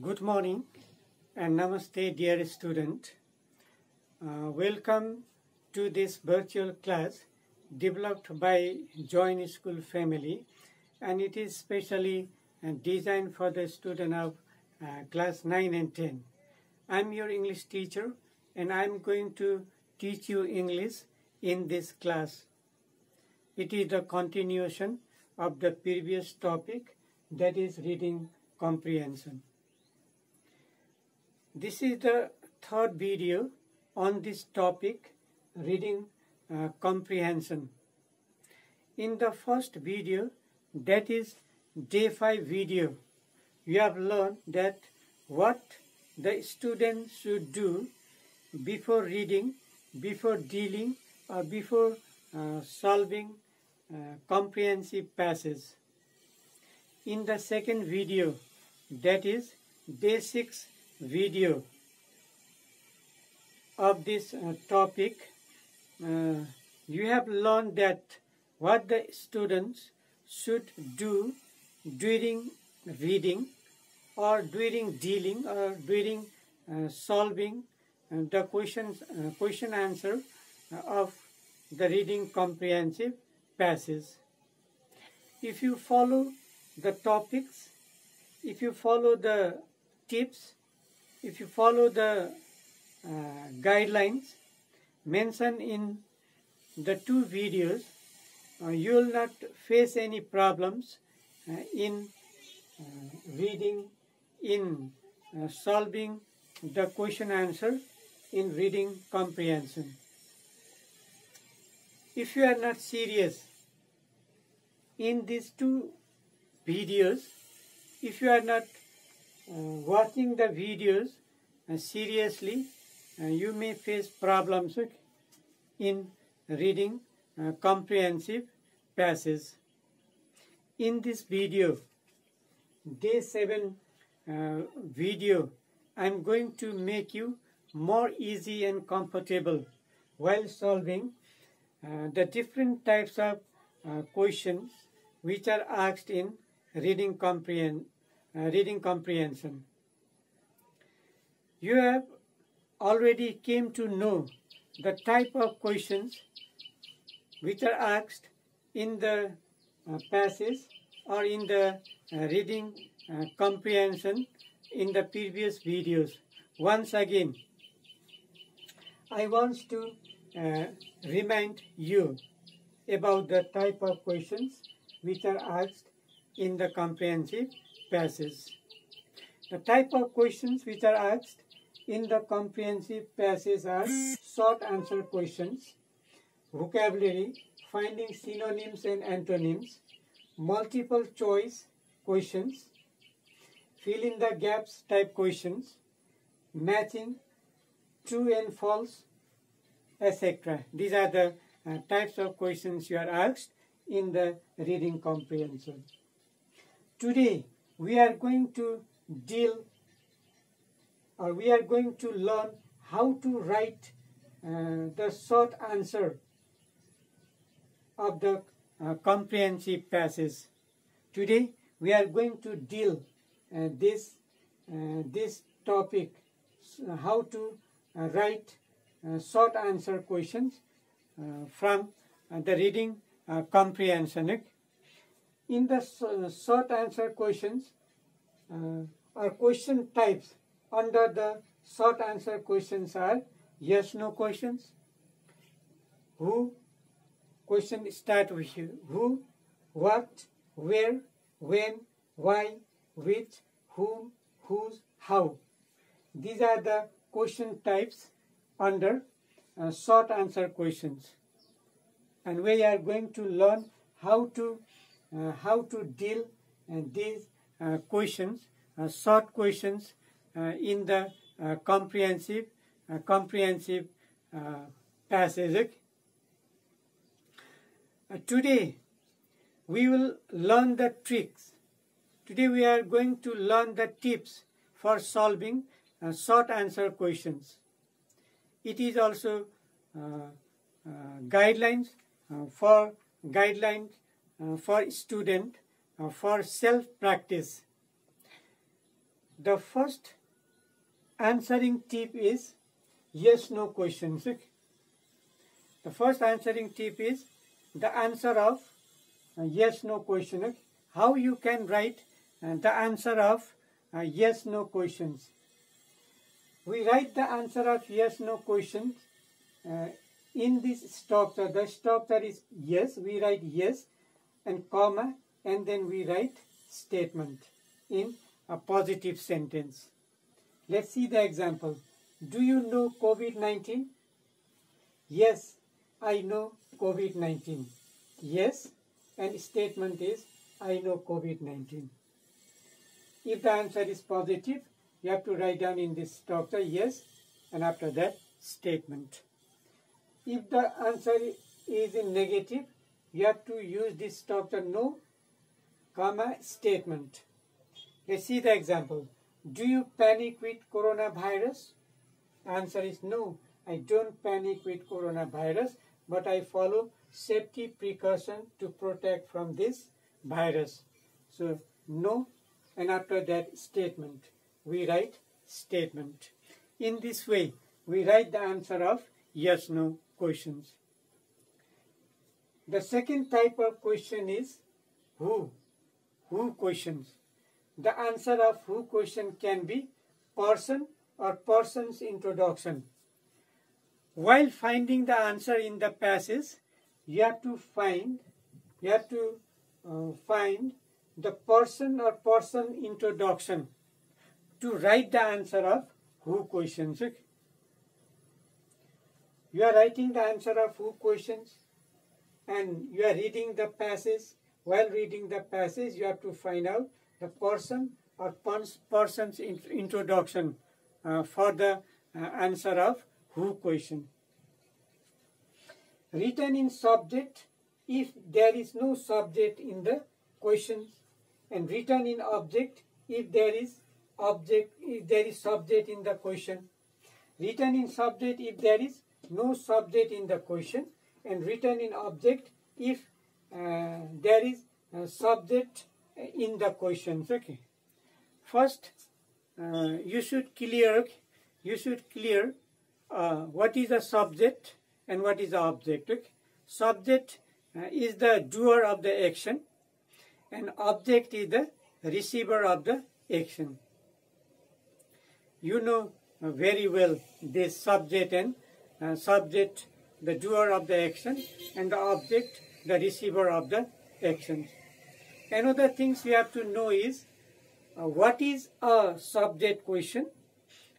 Good morning and namaste, dear student. Welcome to this virtual class developed by Join School family, and it is specially designed for the student of class 9 and 10. I am your English teacher and I am going to teach you English in this class. It is the continuation of the previous topic, that is reading comprehension. This is the third video on this topic, reading comprehension. In the first video, that is day 5 video, you have learned that what the student should do before reading, before dealing, or before solving comprehensive passage. In the second video, that is day 6 video of this topic, you have learned that what the students should do during reading or during dealing or during solving the question answer of the reading comprehensive passage. If you follow the topics, if you follow the tips, if you follow the guidelines mentioned in the two videos, you will not face any problems in reading, in solving the question answer in reading comprehension. If you are not serious in these two videos, if you are not watching the videos seriously, you may face problems in reading comprehensive passage. In this video, day 7 video, I am going to make you more easy and comfortable while solving the different types of questions which are asked in reading comprehension. You have already came to know the type of questions which are asked in the passage or in the reading comprehension in the previous videos. Once again, I want to remind you about the type of questions which are asked in the comprehensive passage. The type of questions which are asked in the comprehensive passage are short answer questions, vocabulary, finding synonyms and antonyms, multiple choice questions, fill in the gaps type questions, matching true and false, etc. These are the types of questions you are asked in the reading comprehension. Today we are going to learn how to write the short answer of the comprehensive passage. Today we are going to deal this topic, how to write short answer questions from the reading comprehension. In the short answer questions or question types under the short answer questions are yes/no questions. Who? Question start with you. Who, what, where, when, why, which, whom, whose, how. These are the question types under short answer questions, and we are going to learn how to deal these questions, short questions in the comprehensive passage. Today we will learn the tricks. Today we are going to learn the tips for solving short answer questions. It is also guidelines for student for self practice. the first answering tip is yes-no questions. The first answering tip is the answer of yes-no question. How you can write the answer of yes-no questions. We write the answer of yes-no questions in this structure. The structure is yes. We write yes and comma, and then we write statement in a positive sentence. Let's see the example. Do you know COVID-19? Yes, I know COVID-19. Yes, and statement is I know COVID-19. If the answer is positive, you have to write down in this structure yes, and after that statement. If the answer is in negative, you have to use this structure no, comma, statement. Let's see the example. Do you panic with coronavirus? Answer is no, I don't panic with coronavirus, but I follow safety precautions to protect from this virus. So no, and after that statement. We write statement. In this way, we write the answer of yes-no questions. The second type of question is who questions. The answer of who question can be person or person's introduction. While finding the answer in the passage, you have to find the person or person introduction to write the answer of who questions. You are writing the answer of who questions and you are reading the passage. While reading the passage, you have to find out the person or person's introduction for the answer of who question. Written in subject if there is no subject in the questions, and written in object if there is subject in the question. Written in subject if there is no subject in the question, and written in object if there is a subject in the questions. Okay. First, you should clear what is a subject and what is the object. Okay. Subject is the doer of the action, and object is the receiver of the action. You know very well this subject and subject, the doer of the action, and the object, the receiver of the action. Another things you have to know is what is a subject question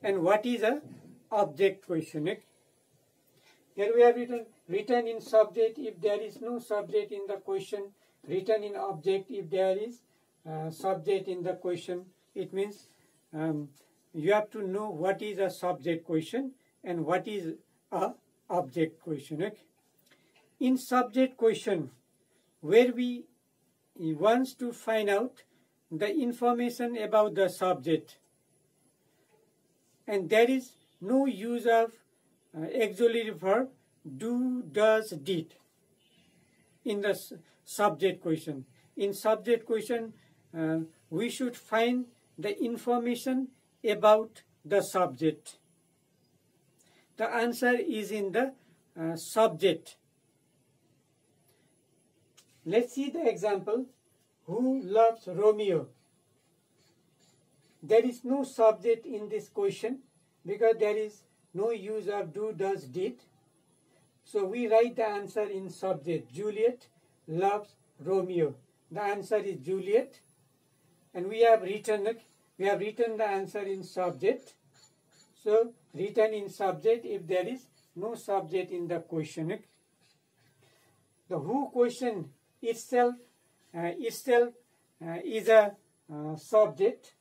and what is a object question. Okay? Here we have written in subject if there is no subject in the question, written in object if there is subject in the question. It means you have to know what is a subject question and what is a object question. Okay? In subject question, where we want to find out the information about the subject, and there is no use of auxiliary verb do, does, did in the subject question. In subject question, we should find the information about the subject. The answer is in the subject. Let's see the example. Who loves Romeo? There is no subject in this question because there is no use of do, does, did. So we write the answer in subject. Juliet loves Romeo. The answer is Juliet, and we have written the answer in subject. So written in subject if there is no subject in the question. The who question itself is a subject.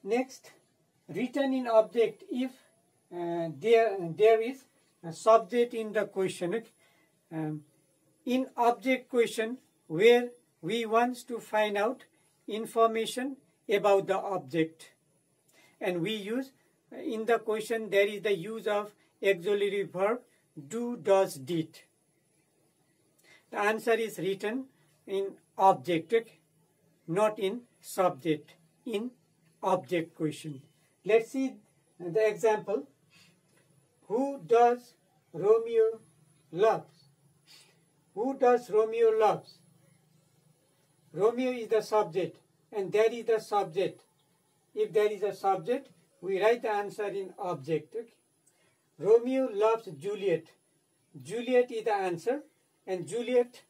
Next, written in object if there is a subject in the question. In object question, where we want to find out information about the object, and we use in the question there is the use of auxiliary verb do, does, did. The answer is written in object, not in subject. in object question. Let's see the example. Who does Romeo loves? Who does Romeo loves? Romeo is the subject and there is the subject. If there is a subject, we write the answer in object. Okay? Romeo loves Juliet. Juliet is the answer and Juliet,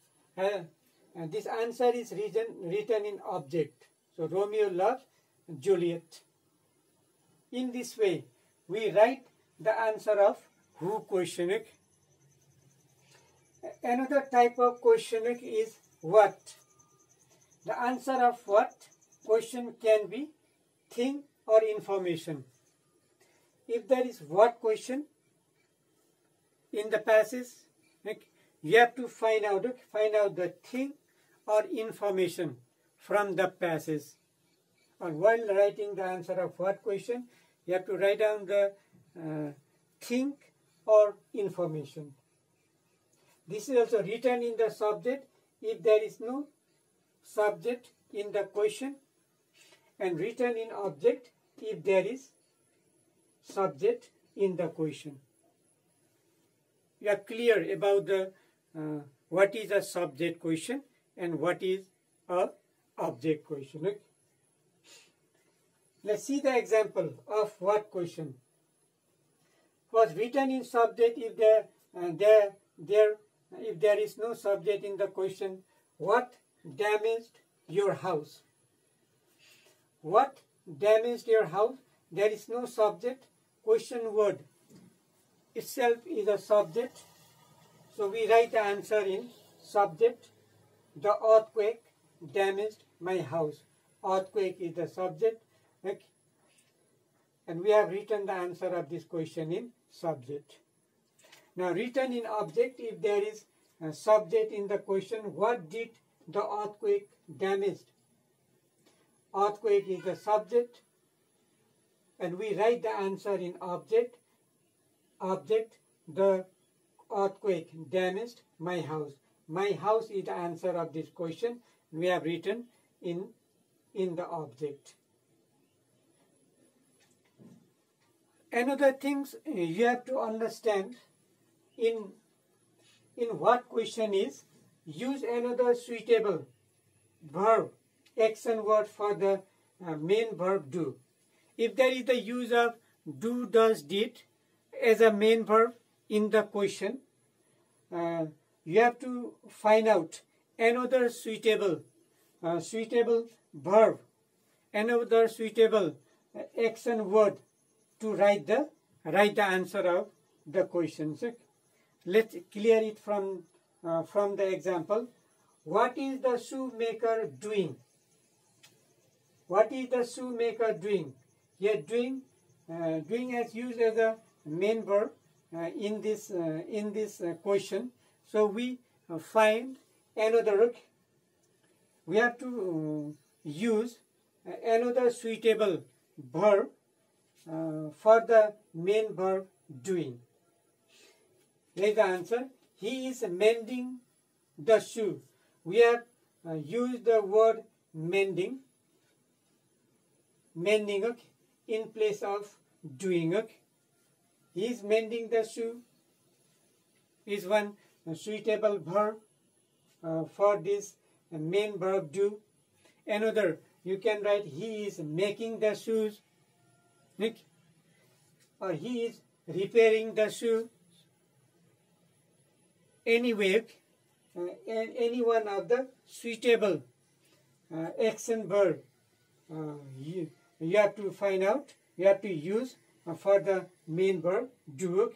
this answer is written in object. So Romeo loves Juliet. In this way, we write the answer of who question. Okay? Another type of question is what. The answer of what question can be thing or information. If there is what question in the passage, you have to find out the thing or information from the passage. And while writing the answer of what question, you have to write down the thing or information. This is also written in the subject if there is no subject in the question, and written in object if there is subject in the question. You are clear about the what is a subject question and what is a object question. Okay? Let's see the example of what question. Was written in subject if there is no subject in the question. What damaged your house? What damaged your house? There is no subject. Question word itself is a subject. So we write the answer in subject. The earthquake damaged my house. Earthquake is the subject. Okay? And we have written the answer of this question in subject. Now written in object, if there is a subject in the question, what did the earthquake damage? Earthquake is the subject and we write the answer in object. Object, the earthquake damaged my house. My house is the answer of this question. We have written in the object. Another things you have to understand in what question is, use another suitable verb, action word for the main verb do. If there is the use of do, does, did as a main verb in the question, you have to find out another suitable verb, another suitable action word to write the answer of the question. So let's clear it from the example. What is the shoemaker doing? What is the shoemaker doing? Here doing as used as a main verb in this question. So we find another. We have to use another suitable verb for the main verb doing. Here's the answer. He is mending the shoe. We have used the word mending, okay, in place of doing. Okay. He is mending the shoe is one suitable verb for this main verb do. Another, you can write he is making the shoes, or he is repairing the shoe. Anyway, any one of the suitable action verb you have to find out, you have to use for the main verb do.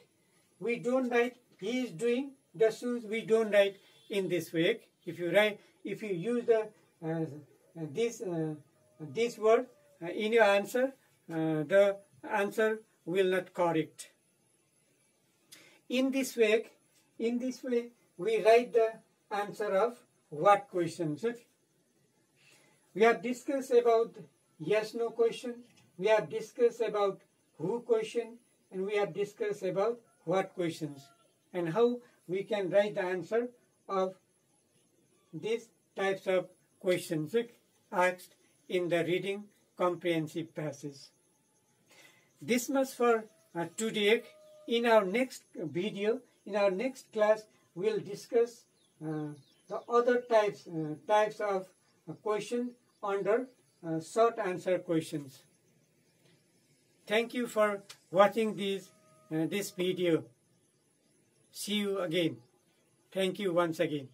We don't write he is doing the shoes, we don't write in this way. If you use the this word in your answer, the answer will not correct. In this way, we write the answer of what questions. We have discussed about yes/no question. We have discussed about who question, and we have discussed about what questions, and how we can write the answer of these types of questions asked in the reading comprehensive passage. This much for today. In our next video, in our next class, we'll discuss the other types of question under short answer questions. Thank you for watching this video. See you again. Thank you once again.